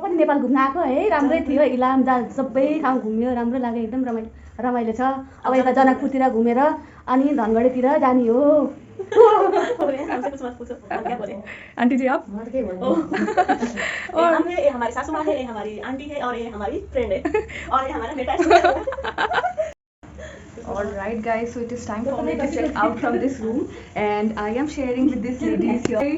पनि नेपाल घुम्न आएको है, राम्रै थियो। इलाम जहाँ सबै ठाउँ घुम्यो, राम्रो लाग्यो, एकदम रमाइलो छ। अब यता जनकपुरतिर घुमेर अनि धनगढीतिर जाने हो। आंटी जी आप? हम है, ये हमारी सासू माँ है, ये हमारी आंटी है और ये हमारी फ्रेंड है और ये हमारा बेटा है। Alright guys, so it is time for me to check out from this room and I am sharing with these ladies here.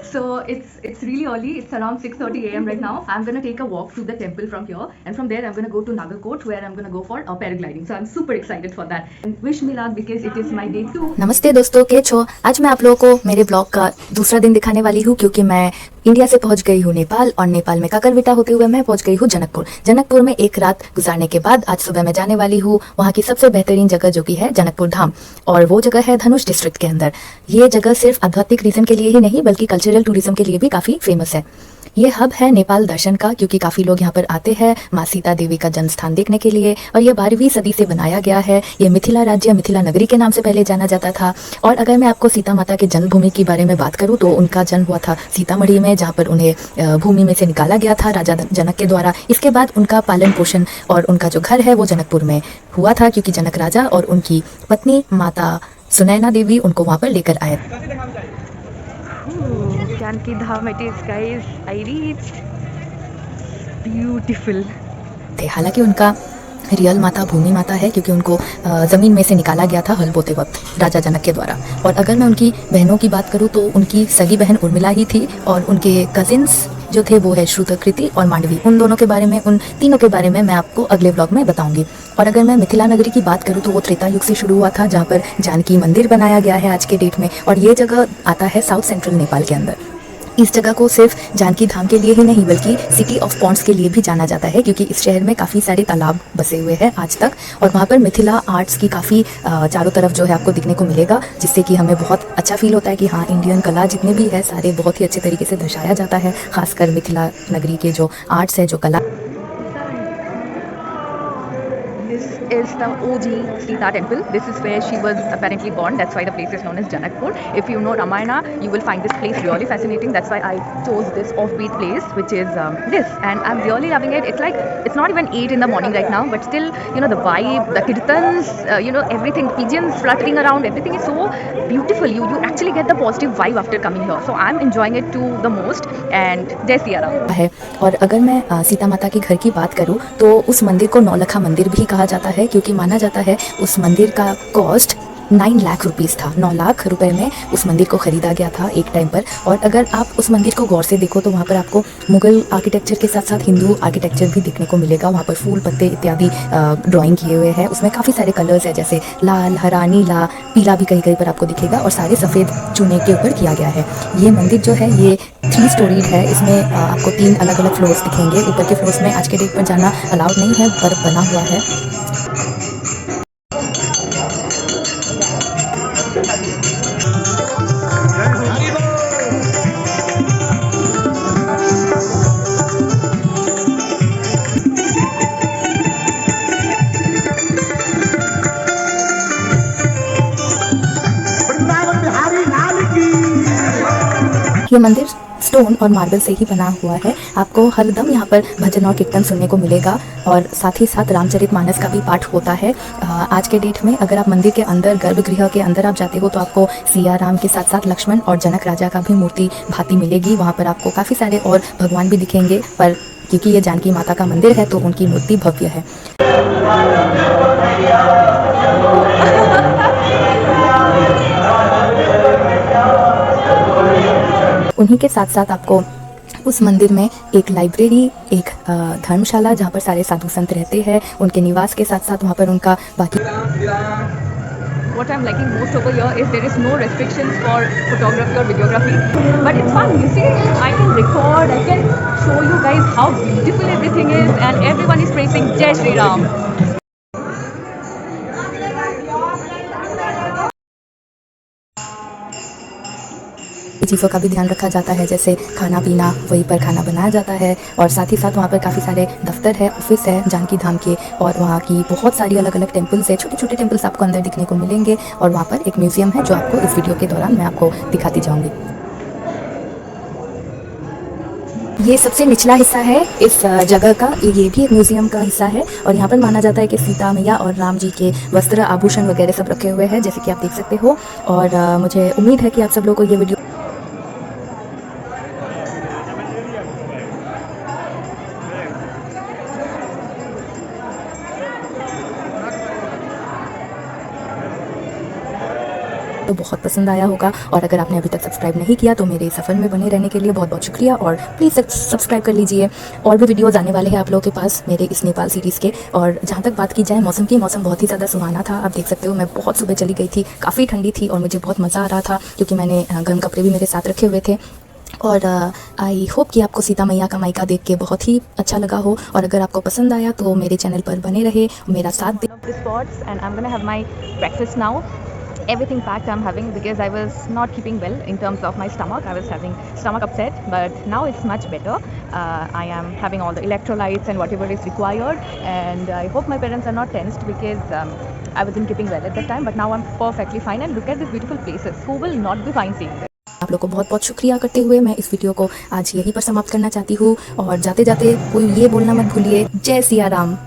So it's really early. It's around 6:30 a.m. right now. I'm gonna take a walk to the temple from here, and from there I'm gonna go to Nagarkot, where I'm gonna go for paragliding. So I'm super excited for that. And wish me luck because it is my day too. नमस्ते दोस्तों, कैसे हो? आज मैं आप लोगों को मेरे ब्लॉग का दूसरा दिन दिखाने वाली हूँ क्योंकि मैं इंडिया से पहुंच गई हूँ नेपाल और नेपाल में काकरविटा होते हुए मैं पहुंच गई हूँ जनकपुर। जनकपुर में एक रात गुजारने के बाद आज सुबह मैं जाने वाली हूँ वहाँ की सबसे बेहतरीन जगह जो कि है जनकपुर धाम, और वो जगह है धनुष डिस्ट्रिक्ट के अंदर। ये जगह सिर्फ आध्यात्मिक रीजन के लिए ही नहीं बल्कि कल्चरल टूरिज्म के लिए भी काफी फेमस है। ये हब है नेपाल दर्शन का क्योंकि काफी लोग यहाँ पर आते हैं माँ सीता देवी का जन्म स्थान देखने के लिए, और ये 12वीं सदी से बनाया गया है। ये मिथिला राज्य मिथिला नगरी के नाम से पहले जाना जाता था। और अगर मैं आपको सीता माता के जन्मभूमि के बारे में बात करूँ तो उनका जन्म हुआ था सीतामढ़ी में, जहाँ पर उन्हें भूमि में से निकाला गया था राजा जनक के द्वारा। इसके बाद उनका पालन पोषण और उनका जो घर है वो जनकपुर में हुआ था क्योंकि जनक राजा और उनकी पत्नी माता सुनैना देवी उनको वहाँ पर लेकर आए। Janki Dham it is guys. I reached. Beautiful. हालांकि उनका रियल माता भूमि माता है क्योंकि उनको ज़मीन में से निकाला गया था हल बोते वक्त राजा जनक के द्वारा। और अगर मैं उनकी बहनों की बात करूं तो उनकी सगी बहन उर्मिला ही थी और उनके कजिन्स जो थे वो है श्रुतकृति और मांडवी। उन दोनों के बारे में, उन तीनों के बारे में मैं आपको अगले व्लॉग में बताऊंगी। और अगर मैं मिथिला नगरी की बात करूं तो वो त्रेता युग से शुरू हुआ था जहाँ पर जानकी मंदिर बनाया गया है आज के डेट में, और ये जगह आता है साउथ सेंट्रल नेपाल के अंदर। इस जगह को सिर्फ जानकी धाम के लिए ही नहीं बल्कि सिटी ऑफ पॉन्ड्स के लिए भी जाना जाता है क्योंकि इस शहर में काफ़ी सारे तालाब बसे हुए हैं आज तक, और वहाँ पर मिथिला आर्ट्स की काफ़ी चारों तरफ जो है आपको दिखने को मिलेगा, जिससे कि हमें बहुत अच्छा फील होता है कि हाँ इंडियन कला जितने भी है सारे बहुत ही अच्छे तरीके से दर्शाया जाता है, खासकर मिथिला नगरी के जो आर्ट्स है, जो कला। Is the OG Sita temple. This is where she was apparently born. That's why the place is known as Janakpur. If you know Ramayana, you will find this place really fascinating. That's why I chose this offbeat place, which is this, and I'm really loving it. It's like it's not even 8 in the morning right now, but still, you know, the vibe, the kirtans, you know, everything, pigeons fluttering around, everything is so beautiful. You actually get the positive vibe after coming here. So I'm enjoying it to the most. And Jai Siya Ram है। और अगर मैं सीता माता के घर की बात करूं तो उस मंदिर को नौलखा मंदिर भी कहा जाता है क्योंकि माना जाता है उस मंदिर का कॉस्ट 9 लाख रुपीस था। 9 लाख रुपए में उस मंदिर को खरीदा गया था एक टाइम पर। और अगर आप उस मंदिर को गौर से देखो तो वहाँ पर आपको मुगल आर्किटेक्चर के साथ साथ हिंदू आर्किटेक्चर भी देखने को मिलेगा। वहाँ पर फूल पत्ते इत्यादि ड्राइंग किए हुए हैं। उसमें काफ़ी सारे कलर्स है जैसे लाल, हरा, नीला, पीला भी कहीं कहीं पर आपको दिखेगा, और सारे सफ़ेद चूने के ऊपर किया गया है। ये मंदिर जो है ये 3 स्टोरीड है। इसमें आपको 3 अलग अलग फ्लोर्स दिखेंगे। ऊपर के फ्लोर्स में आज के डेट पर जाना अलाउड नहीं है, बर्फ बना हुआ है। ये मंदिर स्टोन और मार्बल से ही बना हुआ है। आपको हर दम यहाँ पर भजन और कीर्तन सुनने को मिलेगा, और साथ ही साथ रामचरितमानस का भी पाठ होता है। आज के डेट में अगर आप मंदिर के अंदर, गर्भगृह के अंदर आप जाते हो तो आपको सिया राम के साथ साथ लक्ष्मण और जनक राजा का भी मूर्ति भांति मिलेगी। वहाँ पर आपको काफ़ी सारे और भगवान भी दिखेंगे, पर क्योंकि ये जानकी माता का मंदिर है तो उनकी मूर्ति भव्य है। उन्हीं के साथ साथ आपको उस मंदिर में एक लाइब्रेरी, एक धर्मशाला जहाँ पर सारे साधु संत रहते हैं, उनके निवास के साथ साथ वहाँ पर उनका बाकी। What I'm liking most over here is there is no restrictions for photography or videography, but it's fun. You see, I can record, I can show you guys how beautiful everything is, and everyone is praising Jai Shri Ram. चीज़ों का भी ध्यान रखा जाता है, जैसे खाना पीना वहीं पर खाना बनाया जाता है, और साथ ही साथ वहाँ पर काफ़ी सारे दफ्तर है, ऑफिस है जानकी धाम के, और वहाँ की बहुत सारी अलग अलग टेम्पल्स है। छोटे छोटे टेम्पल्स आपको अंदर दिखने को मिलेंगे, और वहाँ पर एक म्यूजियम है जो आपको इस वीडियो के दौरान मैं आपको दिखाती जाऊँगी। ये सबसे निचला हिस्सा है इस जगह का। ये भी एक म्यूजियम का हिस्सा है और यहाँ पर माना जाता है कि सीता मैया और राम जी के वस्त्र आभूषण वगैरह सब रखे हुए हैं, जैसे कि आप देख सकते हो। और मुझे उम्मीद है कि आप सब लोगों को ये वीडियो तो बहुत पसंद आया होगा। और अगर आपने अभी तक सब्सक्राइब नहीं किया तो मेरे सफ़र में बने रहने के लिए बहुत बहुत शुक्रिया और प्लीज़ सब्सक्राइब कर लीजिए। और भी वीडियोज़ आने वाले हैं आप लोगों के पास मेरे इस नेपाल सीरीज़ के। और जहाँ तक बात की जाए मौसम की, मौसम बहुत ही ज़्यादा सुहाना था। आप देख सकते हो मैं बहुत सुबह चली गई थी, काफ़ी ठंडी थी और मुझे बहुत मज़ा आ रहा था क्योंकि मैंने गर्म कपड़े भी मेरे साथ रखे हुए थे। और आई होप कि आपको सीता मैया का मायका देख के बहुत ही अच्छा लगा हो। और अगर आपको पसंद आया तो मेरे चैनल पर बने रहे, मेरा साथ दे। The spots, and I'm gonna have my breakfast now. Everything packed I'm having because I was not keeping well in terms of my stomach. I was having stomach upset, but now it's much better. I am having all the electrolytes and whatever is required, and I hope my parents are not tensed because I wasn't keeping well at that time, but now I'm perfectly fine. And look at these beautiful places. Who will not be fine seeing this? आप लोग को बहुत बहुत शुक्रिया करते हुए मैं इस वीडियो को आज यहीं पर समाप्त करना चाहती हूँ। और जाते जाते कोई ये बोलना मत भूलिए, जय सिया राम।